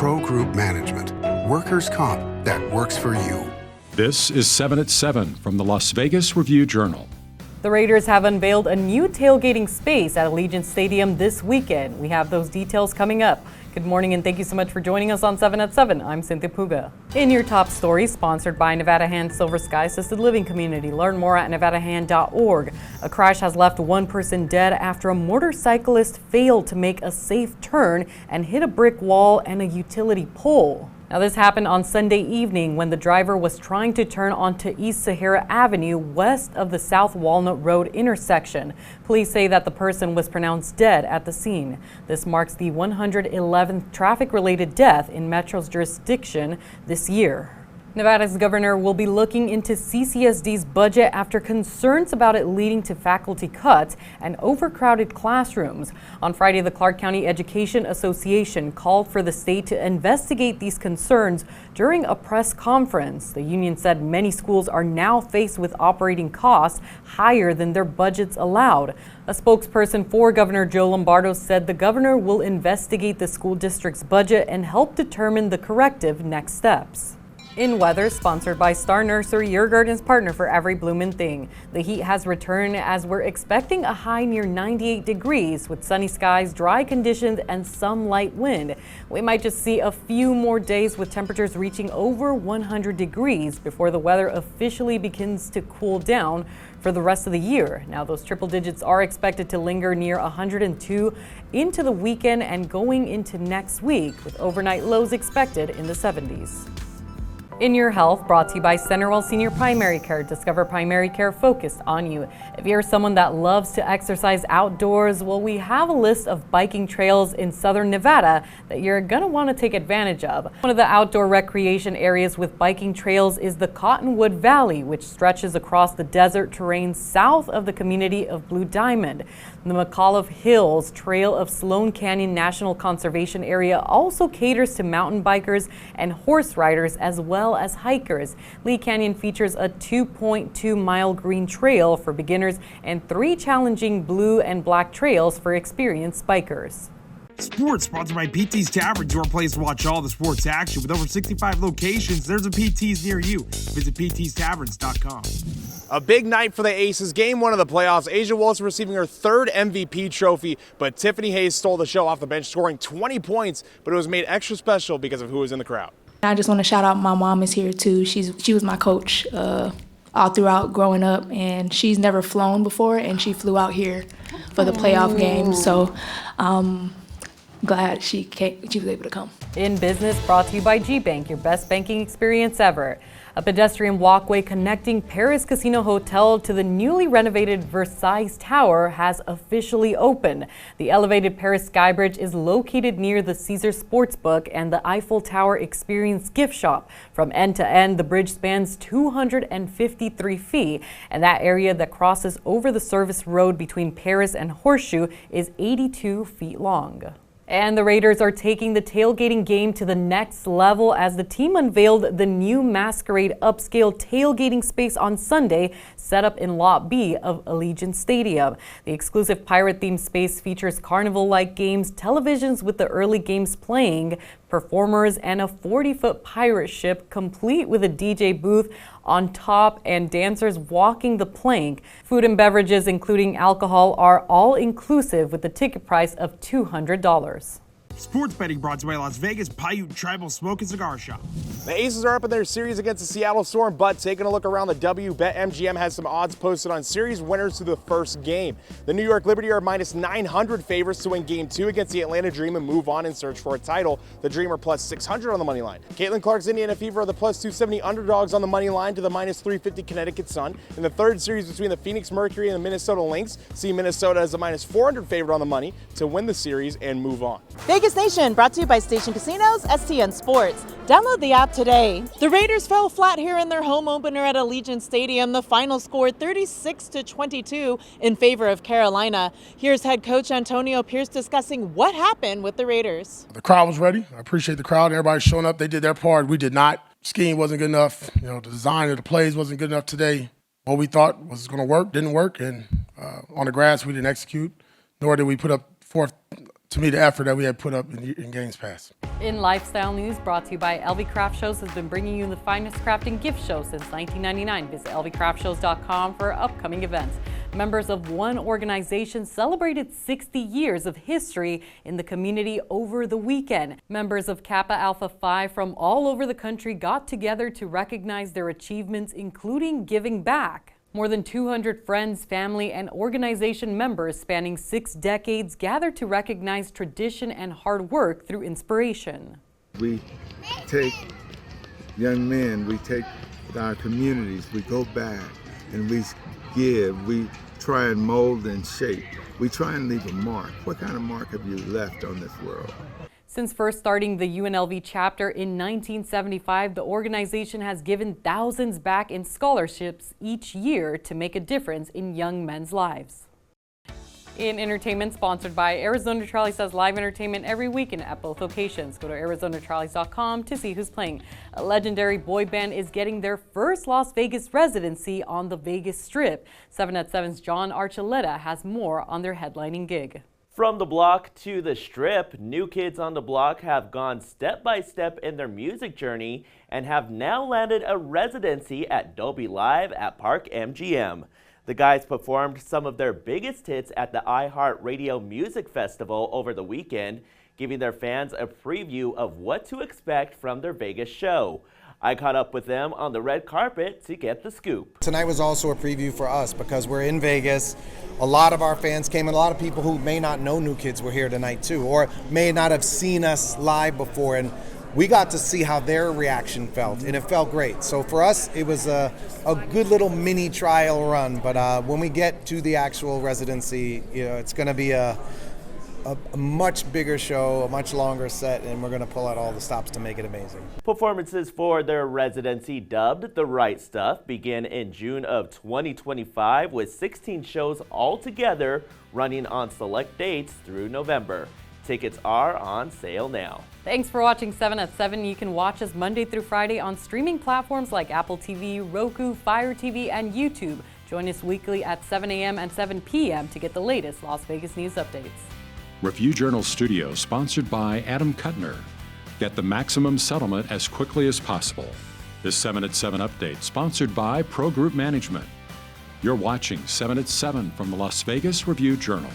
Pro Group Management. Workers' comp that works for you. This is 7 at 7 from the Las Vegas Review-Journal. The Raiders have unveiled a new tailgating space at Allegiant Stadium this weekend. We have those details coming up. Good morning and thank you so much for joining us on 7 at 7. I'm Cynthia Puga. In your top story, sponsored by Nevada Hand Silver Sky Assisted Living Community. Learn more at nevadahand.org. A crash has left one person dead after a motorcyclist failed to make a safe turn and hit a brick wall and a utility pole. Now, this happened on Sunday evening when the driver was trying to turn onto East Sahara Avenue west of the South Walnut Road intersection. Police say that the person was pronounced dead at the scene. This marks the 111th traffic-related death in Metro's jurisdiction this year. Nevada's governor will be looking into CCSD's budget after concerns about it leading to faculty cuts and overcrowded classrooms. On Friday, the Clark County Education Association called for the state to investigate these concerns during a press conference. The union said many schools are now faced with operating costs higher than their budgets allowed. A spokesperson for Governor Joe Lombardo said the governor will investigate the school district's budget and help determine the corrective next steps. In weather, sponsored by Star Nursery, your garden's partner for every bloomin' thing. The heat has returned as we're expecting a high near 98 degrees with sunny skies, dry conditions, and some light wind. We might just see a few more days with temperatures reaching over 100 degrees before the weather officially begins to cool down for the rest of the year. Now, those triple digits are expected to linger near 102 into the weekend and going into next week, with overnight lows expected in the 70s. In Your Health, brought to you by Centerwell Senior Primary Care. Discover primary care focused on you. If you're someone that loves to exercise outdoors, well, we have a list of biking trails in southern Nevada that you're going to want to take advantage of. One of the outdoor recreation areas with biking trails is the Cottonwood Valley, which stretches across the desert terrain south of the community of Blue Diamond. The McAuliffe Hills Trail of Sloan Canyon National Conservation Area also caters to mountain bikers and horse riders as well as hikers. Lee Canyon features a 2.2-mile green trail for beginners and 3 challenging blue and black trails for experienced bikers. Sports sponsored by PT's Taverns, your place to watch all the sports action. With over 65 locations, there's a PT's near you. Visit ptstaverns.com. A big night for the Aces. Game 1 of the playoffs. Asia Wilson receiving her 3rd MVP trophy, but Tiffany Hayes stole the show off the bench, scoring 20 points, but it was made extra special because of who was in the crowd. I just want to shout out my mom is here too. She was my coach all throughout growing up, and she's never flown before, and she flew out here for the playoff game. So glad she was able to come. In Business, brought to you by G-Bank, your best banking experience ever. A pedestrian walkway connecting Paris Casino Hotel to the newly renovated Versailles Tower has officially opened. The elevated Paris Skybridge is located near the Caesars Sportsbook and the Eiffel Tower Experience gift shop. From end to end, the bridge spans 253 feet, and that area that crosses over the service road between Paris and Horseshoe is 82 feet long. And the Raiders are taking the tailgating game to the next level as the team unveiled the new Masquerade upscale tailgating space on Sunday, set up in Lot B of Allegiant Stadium. The exclusive pirate-themed space features carnival-like games, televisions with the early games playing, performers, and a 40-foot pirate ship complete with a DJ booth on top and dancers walking the plank. Food and beverages, including alcohol, are all inclusive with a ticket price of $200. Sports betting brought to you by Las Vegas Paiute Tribal Smoke and Cigar Shop. The Aces are up in their series against the Seattle Storm, but taking a look around the W, BetMGM has some odds posted on series winners to the first game. The New York Liberty are minus 900 favorites to win Game 2 against the Atlanta Dream and move on in search for a title. The Dream are plus 600 on the money line. Caitlin Clark's Indiana Fever are the plus 270 underdogs on the money line to the minus 350 Connecticut Sun. In the third series between the Phoenix Mercury and the Minnesota Lynx, see Minnesota as a minus 400 favorite on the money to win the series and move on. Vegas Nation, brought to you by Station Casinos, STN Sports. Download the app today. The Raiders fell flat here in their home opener at Allegiant Stadium. The final score 36-22 in favor of Carolina. Here's head coach Antonio Pierce discussing what happened with the Raiders. The crowd was ready. I appreciate the crowd. Everybody showing up. They did their part. We did not. Scheme wasn't good enough. The design of the plays wasn't good enough today. What we thought was going to work didn't work, and on the grass we didn't execute, nor did we put up 4 to me, the effort that we had put up in games past. In lifestyle news, brought to you by LV Craft Shows, has been bringing you the finest crafting gift show since 1999. Visit lvcraftshows.com for upcoming events. Members of one organization celebrated 60 years of history in the community over the weekend. Members of Kappa Alpha Phi from all over the country got together to recognize their achievements, including giving back. More than 200 friends, family, and organization members spanning 6 decades gathered to recognize tradition and hard work through inspiration. We take young men, we take our communities, we go back and we give, we try and mold and shape. We try and leave a mark. What kind of mark have you left on this world? Since first starting the UNLV chapter in 1975, the organization has given thousands back in scholarships each year to make a difference in young men's lives. In entertainment, sponsored by Arizona Charlie says live entertainment every weekend at both locations. Go to ArizonaCharlies.com to see who's playing. A legendary boy band is getting their first Las Vegas residency on the Vegas Strip. 7 at 7's John Archuleta has more on their headlining gig. From the block to the Strip, New Kids on the Block have gone step by step in their music journey and have now landed a residency at Dolby Live at Park MGM. The guys performed some of their biggest hits at the iHeartRadio Music Festival over the weekend, giving their fans a preview of what to expect from their Vegas show. I caught up with them on the red carpet to get the scoop. Tonight was also a preview for us because we're in Vegas. A lot of our fans came, and a lot of people who may not know New Kids were here tonight too, or may not have seen us live before, and we got to see how their reaction felt, and it felt great. So for us, it was a good little mini trial run, but when we get to the actual residency, you know, it's going to be a much bigger show, a much longer set, and we're going to pull out all the stops to make it amazing. Performances for their residency, dubbed The Right Stuff, begin in June of 2025 with 16 shows altogether running on select dates through November. Tickets are on sale now. Thanks for watching 7 at 7. You can watch us Monday through Friday on streaming platforms like Apple TV, Roku, Fire TV, and YouTube. Join us weekly at 7 a.m. and 7 p.m. to get the latest Las Vegas news updates. Review Journal Studio, sponsored by Adam Kuttner. Get the maximum settlement as quickly as possible. This 7 at 7 update, sponsored by Pro Group Management. You're watching 7 at 7 from the Las Vegas Review Journal.